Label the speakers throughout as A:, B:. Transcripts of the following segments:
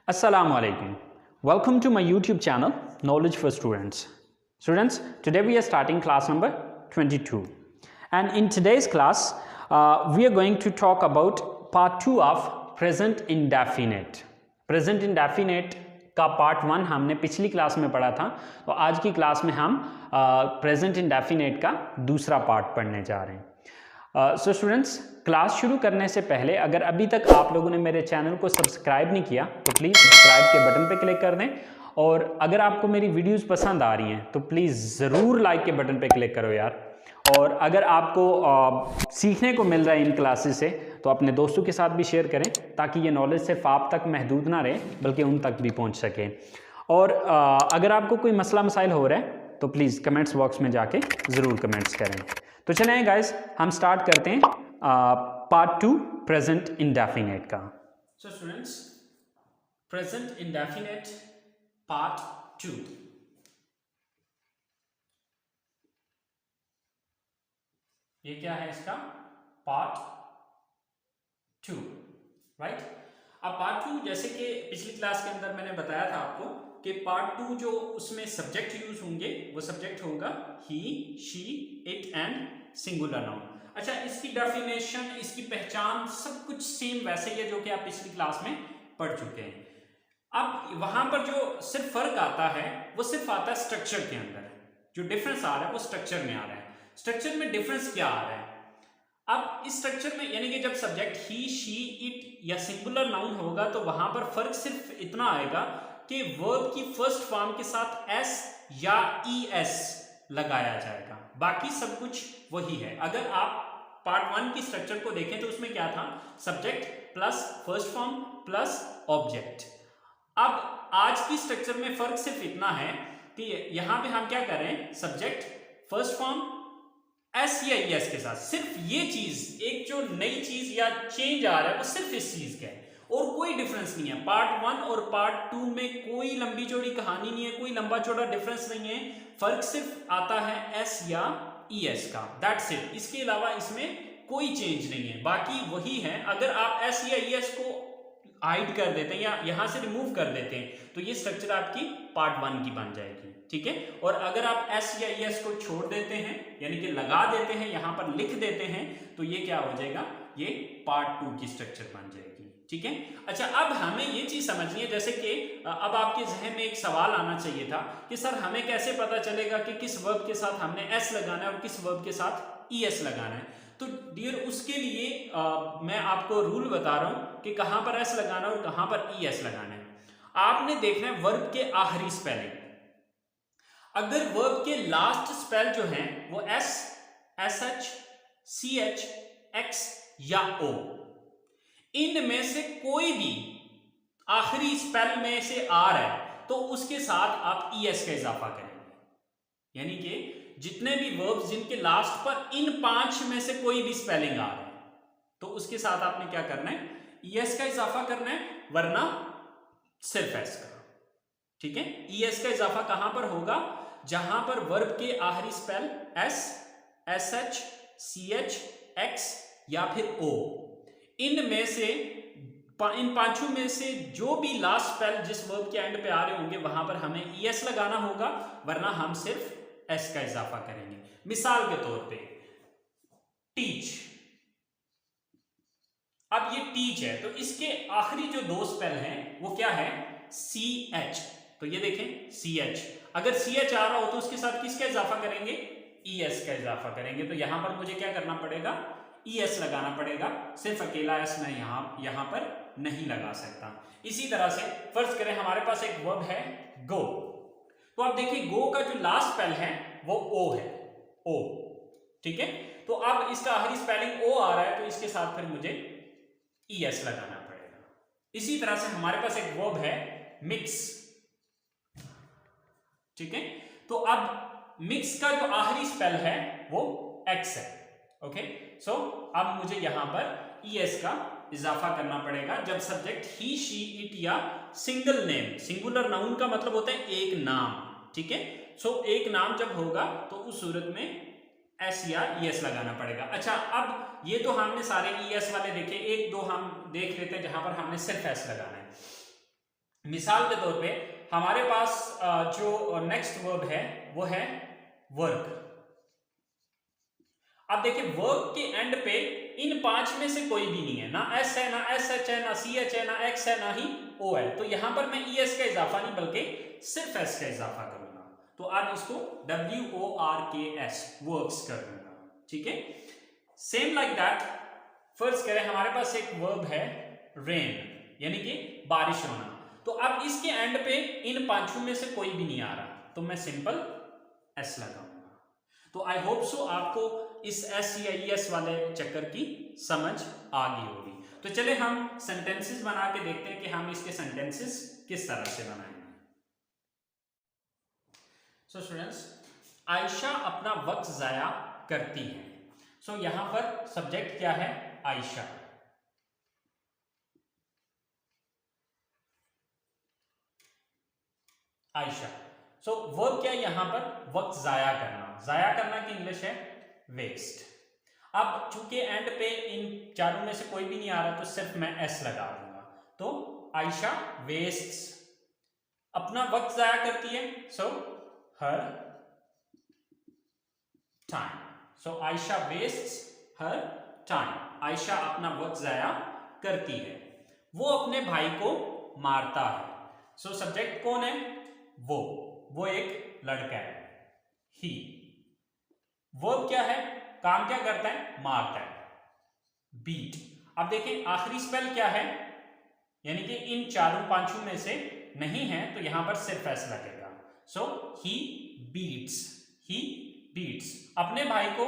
A: Assalamu alaikum. Welcome to my YouTube channel Knowledge for Students. Students, today we are starting class number 22. And in today's class, we are going to talk about part 2 of present indefinite. Present indefinite का part 1 हमने पिछली class में पढ़ा था, तो आज की class में हम प्रेजेंट इंडेफिनेट का दूसरा पार्ट पढ़ने जा रहे हैं। सो स्टूडेंट्स, क्लास शुरू करने से पहले अगर अभी तक आप लोगों ने मेरे चैनल को सब्सक्राइब नहीं किया तो प्लीज़ सब्सक्राइब के बटन पे क्लिक कर दें, और अगर आपको मेरी वीडियोस पसंद आ रही हैं तो प्लीज़ ज़रूर लाइक के बटन पे क्लिक करो यार। और अगर आपको सीखने को मिल रहा है इन क्लासेस से तो अपने दोस्तों के साथ भी शेयर करें, ताकि ये नॉलेज सिर्फ आप तक महदूद ना रहे बल्कि उन तक भी पहुंच सके। और अगर आपको कोई मसला मसाइल हो रहा है तो प्लीज़ कमेंट्स बॉक्स में जाके ज़रूर कमेंट्स करें। तो चलें गाइस, हम स्टार्ट करते हैं पार्ट 2 प्रेजेंट इंडेफिनेट का। So students, present indefinite part 2। ये क्या है इसका? Part 2, right. अब पार्ट 2, जैसे कि पिछली क्लास के अंदर मैंने बताया था आपको कि पार्ट 2 जो उसमें सब्जेक्ट यूज होंगे वो सब्जेक्ट होगा he, she, it and singular noun. अच्छा, इसकी डेफिनेशन, इसकी पहचान सब कुछ सेम वैसे ही है जो कि आप पिछली क्लास में पढ़ चुके हैं। अब वहां पर जो सिर्फ फर्क आता है वो सिर्फ आता है स्ट्रक्चर के अंदर। जो डिफरेंस आ रहा है वो स्ट्रक्चर में आ रहा है। स्ट्रक्चर में डिफरेंस क्या आ रहा है? अब इस स्ट्रक्चर में यानी कि जब सब्जेक्ट ही, शी, इट या सिंगुलर नाउन होगा तो वहां पर फर्क सिर्फ इतना आएगा कि वर्ब की फर्स्ट फॉर्म के साथ एस या ईएस लगाया जाएगा, बाकी सब कुछ वही है। अगर आप पार्ट 1 की स्ट्रक्चर को देखें तो उसमें क्या था? Subject plus first form plus object. अब आज की स्ट्रक्चर में फर्क सिर्फ इतना है कि यहां पे हम क्या कर रहे हैं? सब्जेक्ट, फर्स्ट फॉर्म, एस या एस के साथ। सिर्फ ये चीज, एक जो नई चीज या चेंज आ रहा है वो सिर्फ इस चीज का है और कोई डिफरेंस नहीं है। पार्ट 1 और पार्ट 2 में कोई लंबी चौड़ी कहानी नहीं है, कोई लंबा चौड़ा डिफरेंस नहीं है। फर्क सिर्फ आता है एस या ईएस का, दैट्स इट। इसके अलावा इसमें कोई चेंज नहीं है, बाकी वही है। अगर आप एस या ईएस को हाइड कर देते हैं या यहां से रिमूव कर देते हैं तो ये स्ट्रक्चर आपकी पार्ट 1 की बन जाएगी, ठीक है। और अगर आप एस या ईएस को छोड़ देते हैं यानी कि लगा देते हैं, यहां पर लिख देते हैं, तो ये क्या हो जाएगा? ये पार्ट 2 की स्ट्रक्चर बन जाएगी, ठीक है। अच्छा, अब हमें ये चीज समझनी है, जैसे कि अब आपके जहन में एक सवाल आना चाहिए था कि सर हमें कैसे पता चलेगा कि किस वर्ब के साथ हमने एस लगाना है और किस वर्ब के साथ ईएस लगाना है। तो डियर, उसके लिए मैं आपको रूल बता रहा हूं कि कहां पर एस लगाना है और कहां पर ईएस लगाना है। आपने देखना है वर्ब के आखिरी स्पेलिंग। अगर वर्ब के लास्ट स्पेल जो है वो s, s h, c h, x या ओ, इनमें से कोई भी आखिरी स्पेल में से आ रहा है तो उसके साथ आप ईएस का इजाफा करेंगे। यानी कि जितने भी वर्ब्स जिनके लास्ट पर इन 5 में से कोई भी स्पेलिंग आ रहा है तो उसके साथ आपने क्या करना है? ईएस का इजाफा करना है, वरना सिर्फ एस का, ठीक है। ईएस का इजाफा कहां पर होगा? जहां पर वर्ब के आखिरी spell s, s h, c h, x या फिर ओ, इनमें से इन 5 में से जो भी लास्ट स्पेल जिस वर्ब के एंड पे आ रहे होंगे वहां पर हमें ईएस लगाना होगा, वरना हम सिर्फ एस का इजाफा करेंगे। मिसाल के तौर पे टीच। अब ये टीच है तो इसके आखिरी जो 2 स्पेल हैं वो क्या है? C h. तो ये देखें सी एच, अगर सी एच आ रहा हो तो उसके साथ किसका इजाफा करेंगे? ईएस का इजाफा करेंगे। तो यहां पर मुझे क्या करना पड़ेगा? ईएस लगाना पड़ेगा। सिर्फ अकेला एस मैं यहां पर नहीं लगा सकता। इसी तरह से फर्ज करें हमारे पास एक वर्ब है गो, तो आप देखिए गो का जो लास्ट स्पेल है वो ओ है, ओ, ठीक है। तो अब इसका आखिरी स्पेलिंग ओ आ रहा है तो इसके साथ फिर मुझे ईएस लगाना पड़ेगा। इसी तरह से हमारे पास एक वर्ब है मिक्स, ठीक है। तो अब मिक्स का जो आखिरी स्पेल है वो एक्स है, ओके। सो अब मुझे यहां पर ईएस का इजाफा करना पड़ेगा जब सब्जेक्ट ही, शी, इट या सिंगल नेम, सिंगुलर नाउन का मतलब होता है एक नाम, ठीक है। सो एक नाम जब होगा तो उस सूरत में एस या ईएस लगाना पड़ेगा। अच्छा, अब ये तो हमने सारे ईएस वाले देखे, 1-2 हम देख लेते हैं जहां पर हमने सिर्फ एस लगाना है। मिसाल के तौर पे हमारे पास जो नेक्स्ट वर्ब है वो है वर्क। अब देखिए वर्क के एंड पे इन 5 में से कोई भी नहीं है, ना एस है, ना एस एच है, ना सी एच है, ना एक्स है, ना ही ओ है। तो यहां पर मैं ई एस का इजाफा नहीं बल्कि सिर्फ एस का इजाफा करूंगा। तो अब इसको WORKS वर्क्स कर दूंगा, ठीक है। सेम लाइक दैट फर्स्ट करें हमारे पास एक वर्ब है रेन, यानी कि बारिश होना। तो अब इसके एंड पे इन 5 में से कोई भी नहीं आ रहा, तो मैं सिंपल एस लगाऊंगा। तो आई होप सो आपको इस एस या ई एस वाले चक्कर की समझ आ गई होगी। तो चले हम सेंटेंसेस बना के देखते हैं कि हम इसके सेंटेंसेस किस तरह से बनाएंगे। सो स्टूडेंट्स, आयशा अपना वक्त जाया करती है। सो यहां पर सब्जेक्ट क्या है? आयशा। आयशा। सो वर्ब क्या है यहां पर? वक्त जाया करना। जाया करना की इंग्लिश है वेस्ट। अब चूंकि एंड पे इन चारों में से कोई भी नहीं आ रहा तो सिर्फ मैं एस लगा दूंगा। तो आयशा वेस्ट्स, अपना वक्त जाया करती है, सो हर टाइम। सो आयशा वेस्ट्स हर टाइम। आयशा अपना वक्त जाया करती है। वो अपने भाई को मारता है। सो सब्जेक्ट कौन है? वो एक लड़का है, ही। वर्ब क्या है? काम क्या करता है? मारता है, बीट। अब देखें आखिरी स्पेल क्या है, यानी कि इन चारों पांचों में से नहीं है तो यहां पर सिर्फ एस लगेगा। सो ही बीट्स, ही बीट्स अपने भाई को,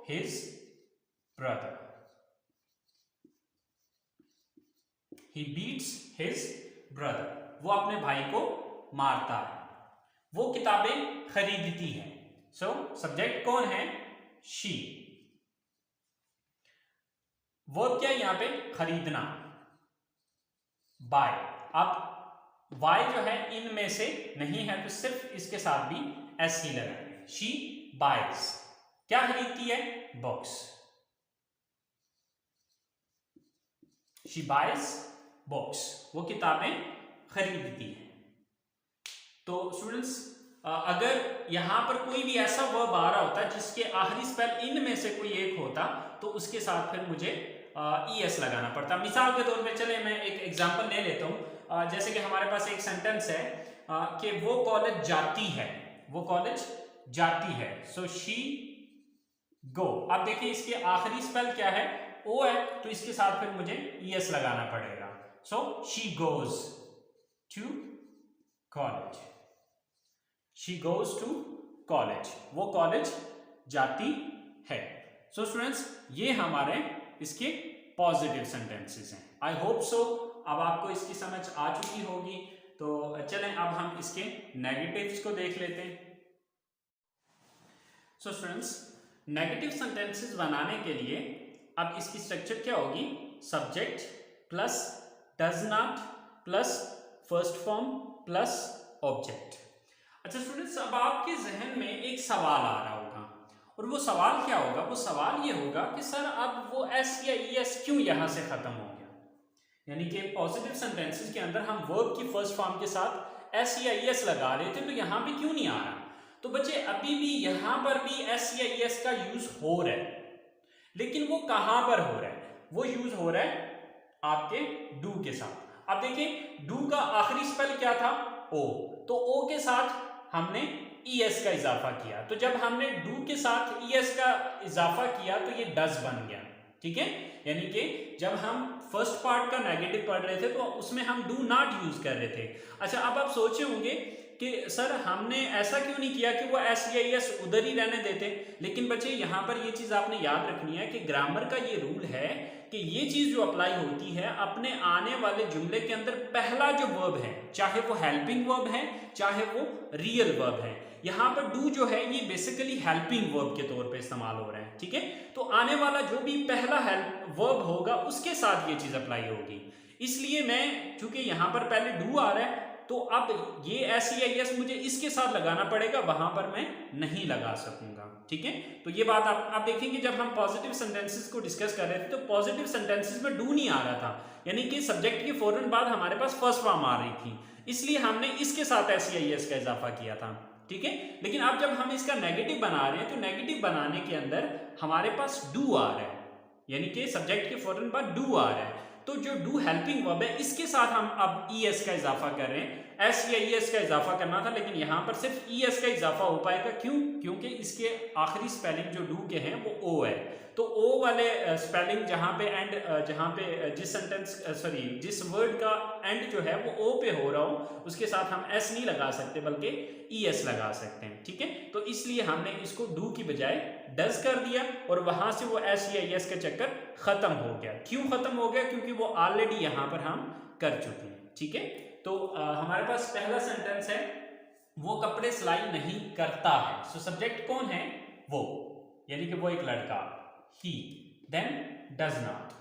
A: हिज ब्रदर। ही बीट्स हिज ब्रदर, वो अपने भाई को मारता है। वो किताबें खरीदती है। सो सब्जेक्ट कौन है? शी। वर्ब क्या है यहां पे? खरीदना, बाय। अब वाई जो है इनमें से नहीं है तो सिर्फ इसके साथ भी एस ही लगाएंगे। शी बाइज, क्या खरीदती है? बुक्स। शी बाइज बुक्स, वो किताबें खरीदती है। तो स्टूडेंट्स, अगर यहां पर कोई भी ऐसा वर्ब आ रहा होता जिसके आखिरी स्पेल इन में से कोई एक होता तो उसके साथ फिर मुझे ई एस लगाना पड़ता। मिसाल के तौर पे चले मैं एक एग्जांपल ले लेता हूं। जैसे कि हमारे पास एक सेंटेंस है कि वो कॉलेज जाती है, वो कॉलेज जाती है। So she go. अब देखिए इसके आखिरी स्पेल क्या है? ओ है, तो इसके साथ फिर मुझे ई एस लगाना पड़ेगा। So she goes to college, she goes to college, वो कॉलेज जाती है। सो स्टूडेंट्स, ये हमारे इसके पॉजिटिव सेंटेंसेस हैं। आई होप सो अब आपको इसकी समझ आ चुकी होगी। तो चलें अब हम इसके नेगेटिव्स को देख लेते हैं। सो स्टूडेंट्स, नेगेटिव सेंटेंसेस बनाने के लिए अब इसकी स्ट्रक्चर क्या होगी? Subject plus does not plus first form plus object. अच्छा स्टूडेंट्स, अब आपके जहन में एक सवाल आ रहा होगा, और वो सवाल क्या होगा? वो सवाल ये होगा कि सर अब वो एस या ई एस क्यों यहां से खत्म हो गया? यानी कि पॉजिटिव सेंटेंसेस के अंदर हम वर्ब की फर्स्ट फॉर्म के साथ एस या ई एस लगा रहे थे, तो यहां पे क्यों नहीं आ रहा? तो बच्चे अभी भी यहां पर भी एस या ई एस का यूज हो रहा है, लेकिन वो कहां पर हो रहा है? वो यूज हो रहा है आपके डू के साथ। अब देखिए डू का आखिरी स्पेल क्या था? ओ। तो ओ के साथ हमने ई एस का इजाफा किया, तो जब हमने डू के साथ ई एस का इजाफा किया तो ये डज बन गया, ठीक है। यानी कि जब हम फर्स्ट पार्ट का नेगेटिव पढ़ रहे थे तो उसमें हम डू नॉट यूज कर रहे थे। अच्छा, अब आप सोचे होंगे कि सर हमने ऐसा क्यों नहीं किया कि वो एस या ई एस उधर ही रहने देते। लेकिन बच्चे यहाँ पर ये चीज़ आपने याद रखनी है कि ग्रामर का ये रूल है कि ये चीज़ जो अप्लाई होती है अपने आने वाले जुमले के अंदर पहला जो वर्ब है, चाहे वो हेल्पिंग वर्ब है चाहे वो रियल वर्ब है, यहाँ पर डू जो है ये बेसिकली हेल्पिंग वर्ब के तौर पे इस्तेमाल हो रहा है, ठीक है। तो आने वाला जो भी पहला वर्ब होगा उसके साथ ये चीज़ अप्लाई होगी। इसलिए मैं चूंकि यहाँ पर पहले डू आ रहा है तो अब ये एस या यस मुझे इसके साथ लगाना पड़ेगा, वहां पर मैं नहीं लगा सकूंगा, ठीक है। तो ये बात आप देखेंगे जब हम पॉजिटिव सेंटेंसेस को डिस्कस कर रहे थे तो पॉजिटिव सेंटेंसेस में डू नहीं आ रहा था, यानी कि सब्जेक्ट के फौरन बाद हमारे पास फर्स्ट फॉर्म आ रही थी। इसलिए हमने इसके साथ SEIS का इजाफा किया था, ठीक है। लेकिन अब जब हम इसका नेगेटिव बना रहे हैं तो नेगेटिव बनाने के अंदर हमारे पास डू आ रहा है, यानी कि सब्जेक्ट के फौरन बाद डू आ रहा है। तो जो डू हेल्पिंग वर्ब है इसके साथ हम अब ES का इजाफा कर रहे हैं। S या ES का इजाफा करना था, लेकिन यहां पर सिर्फ ES का इजाफा हो पाएगा। क्यों? क्योंकि इसके आखिरी स्पेलिंग जो डू के हैं वो O है। तो O वाले स्पेलिंग जहां पे एंड, जहां पे जिस सेंटेंस जिस वर्ड का एंड जो है वो O पे हो रहा हो उसके साथ हम S नहीं लगा सकते बल्कि ES लगा सकते हैं, ठीक है। तो इसलिए हमने इसको डू की बजाय डज कर दिया और वहां से वो S या ES का चक्कर खत्म हो गया। क्यों खत्म हो गया? क्योंकि वो ऑलरेडी यहां पर हम कर चुके हैं, ठीक है। तो हमारे पास पहला सेंटेंस है वो कपड़े सिलाई नहीं करता है। सो सब्जेक्ट कौन है? वो, यानी कि वो एक लड़का, ही। देन डज नॉट,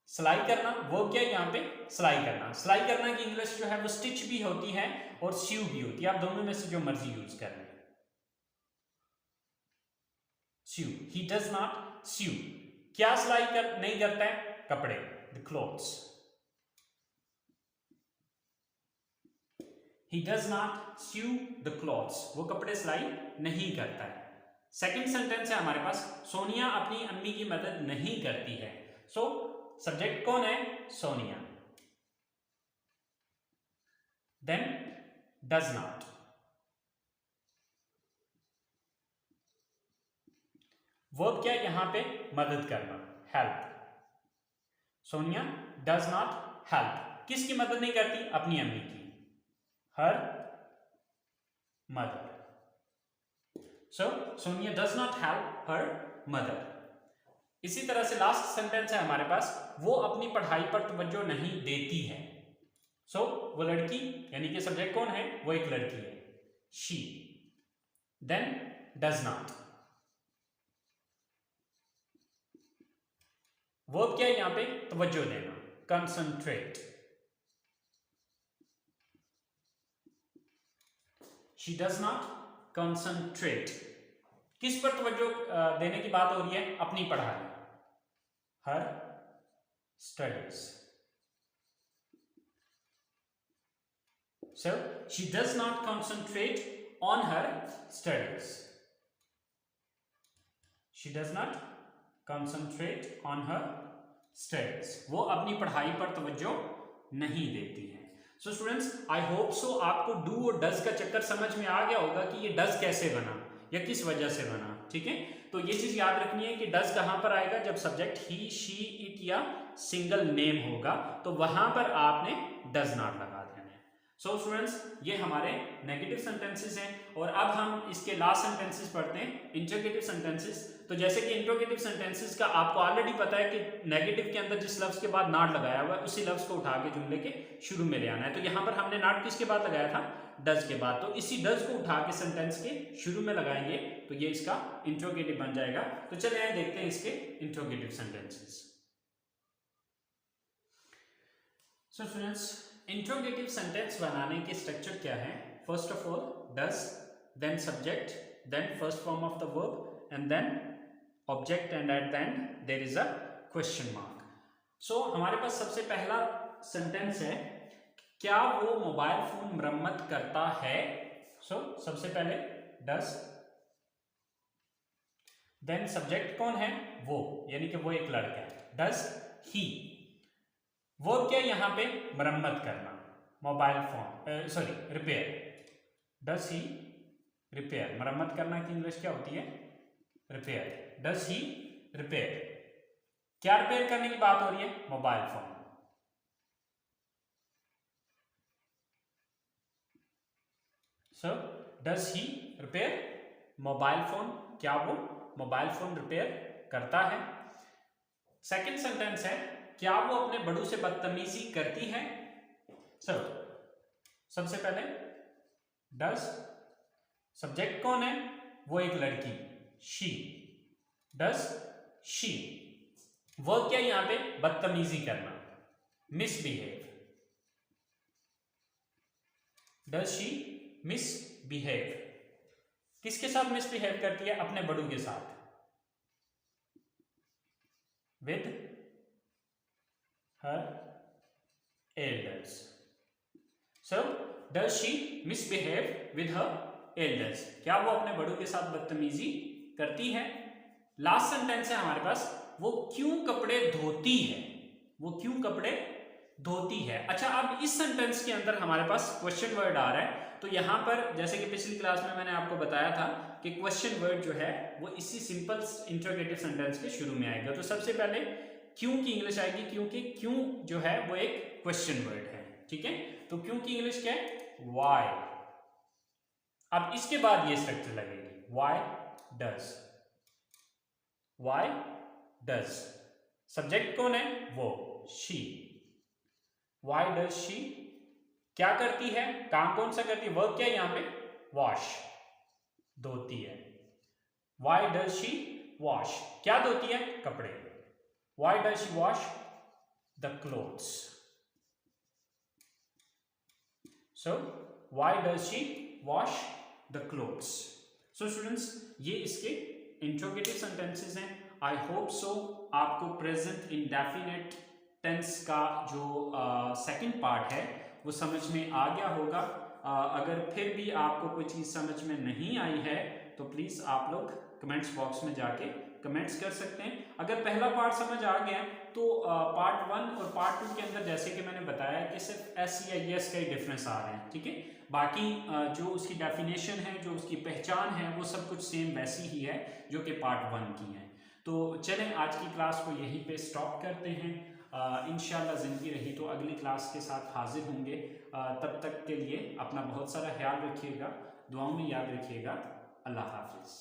A: सिलाई करना, वो क्या है यहाँ पे? सिलाई करना। सिलाई करना की इंग्लिश जो है वो स्टिच भी होती है और सीव भी होती है, आप दोनों में से जो मर्जी यूज कर लें। सीव, ही डज नॉट सीव, क्या सिलाई नहीं करता है? कपड़े, the clothes. He does not sew the clothes, वो कपड़े सिलाई नहीं करता है। सेकंड सेंटेंस है हमारे पास, सोनिया अपनी अम्मी की मदद नहीं करती है। सो सब्जेक्ट कौन है? Sonia. Then does not, verb क्या है यहां पे? मदद करना, help. Sonia does not help, किसकी मदद नहीं करती? अपनी अम्मी की, her mother. So Sonia does not help her mother. इसी तरह से लास्ट सेंटेंस है हमारे पास, वो अपनी पढ़ाई पर तवज्जो नहीं देती है। सो वो लड़की, यानी कि सब्जेक्ट कौन है? वो एक लड़की है, she. Then does not, verb क्या है यहां पे? तवज्जो देना, concentrate. She does not concentrate, किस पर तवज्जो देने की बात हो रही है? अपनी पढ़ाई, her studies. So she does not concentrate on her studies. She does not concentrate on her studies. वो अपनी पढ़ाई पर तवज्जो नहीं देती है। So students, I hope so आपको do और does का चक्कर समझ में आ गया होगा कि ये does कैसे बना या किस वजह से बना, ठीक है। तो ये चीज याद रखनी है कि does कहां पर आएगा? जब सब्जेक्ट he, she, it या सिंगल नेम होगा तो वहां पर आपने does not लगा देना है। सो स्टूडेंट्स, ये हमारे नेगेटिव सेंटेंसेस हैं और अब हम इसके लास्ट सेंटेंसेस पढ़ते हैं, इंट्रोगेटिव सेंटेंसेस। तो जैसे कि इंट्रोगेटिव सेंटेंसेस का आपको ऑलरेडी पता है कि नेगेटिव के अंदर जिस लफ्ज के बाद नॉट लगाया हुआ है उसी लफ्ज को उठा के जुमले के शुरू में ले आना है। तो यहाँ पर हमने नॉट किसके बाद लगाया था? डज के बाद। तो इसी डज को उठा के सेंटेंस के शुरू में लगाएंगे तो ये इसका इंट्रोगेटिव बन जाएगा। तो चलिए आइए देखते हैं इसके interrogative sentences. So students, interrogative sentence बनाने के स्ट्रक्चर क्या है? First of all does, then subject, then first form of the verb and then object and at the end there is a question mark. So हमारे पास सबसे पहला sentence है, क्या वो मोबाइल फोन मरम्मत करता है? सो सबसे पहले डज, देन सब्जेक्ट कौन है? वो, यानी कि वो एक लड़का है, डज ही। वर्ब क्या है यहां पे? मरम्मत करना, mobile phone repair. Does he repair, मरम्मत करना की इंग्लिश क्या होती है? रिपेयर। डज ही रिपेयर, क्या रिपेयर करने की बात हो रही है? Mobile phone. So does he repair mobile phone, क्या वो मोबाइल फोन रिपेयर करता है? सेकंड सेंटेंस है, क्या वो अपने बड़ों से बदतमीजी करती है? सबसे पहले डज, सब्जेक्ट कौन है? वो एक लड़की, शी। डज शी, वर्ब क्या यहां पे? बदतमीजी करना, मिसबिहेव। डज शी मिसबिहेव, किसके साथ मिसबिहेव करती है? अपने बड़ों के साथ, with her elders. So does she misbehave with her elders? क्या वो अपने बड़ों के साथ बदतमीजी करती है? लास्ट सेंटेंस है हमारे पास, वो क्यों कपड़े धोती है, वो क्यों कपड़े धोती है। अच्छा, अब इस सेंटेंस के अंदर हमारे पास क्वेश्चन वर्ड आ रहा है, तो यहां पर जैसे कि पिछली क्लास में मैंने आपको बताया था कि क्वेश्चन वर्ड जो है वो इसी सिंपल इंटरोगेटिव सेंटेंस के शुरू में आएगा। तो सबसे पहले क्यों की इंग्लिश आएगी, क्योंकि क्यों जो है वो एक क्वेश्चन वर्ड है, ठीक है। तो क्यों की इंग्लिश क्या है, वाई। अब इसके बाद ये स्ट्रक्चर लगेगी, why does, why does. Subject कौन है, वो शी। वाई डज शी, क्या करती है, काम कौन सा करती है, वर्क क्या है यहाँ पे, वॉश, धोती है। वाई डज शी वॉश, क्या धोती है, कपड़े। Why does she wash the clothes. So why does she wash the clothes. So students, ये इसके इंट्रोगेटिव सेंटेंसेस हैं। आई होप सो आपको प्रेजेंट इंडेफिनिट टेंस का जो सेकंड पार्ट है वो समझ में आ गया होगा। अगर फिर भी आपको कोई चीज़ समझ में नहीं आई है तो प्लीज़ आप लोग कमेंट्स बॉक्स में जाके कमेंट्स कर सकते हैं। अगर पहला पार्ट समझ आ गया तो पार्ट 1 और पार्ट 2 के अंदर जैसे कि मैंने बताया कि सिर्फ एस या यस का ही डिफरेंस आ रहे हैं, ठीक है। बाकी जो उसकी डेफिनेशन है, जो उसकी पहचान है, वो सब कुछ सेम वैसी ही है जो कि पार्ट 1 की है। तो चलें आज की क्लास को यहीं पे स्टॉप करते हैं। इंशाल्लाह ज़िंदगी रही तो अगली क्लास के साथ हाजिर होंगे। तब तक के लिए अपना बहुत सारा ख्याल रखिएगा, दुआओं में याद रखिएगा। अल्लाह हाफिज़।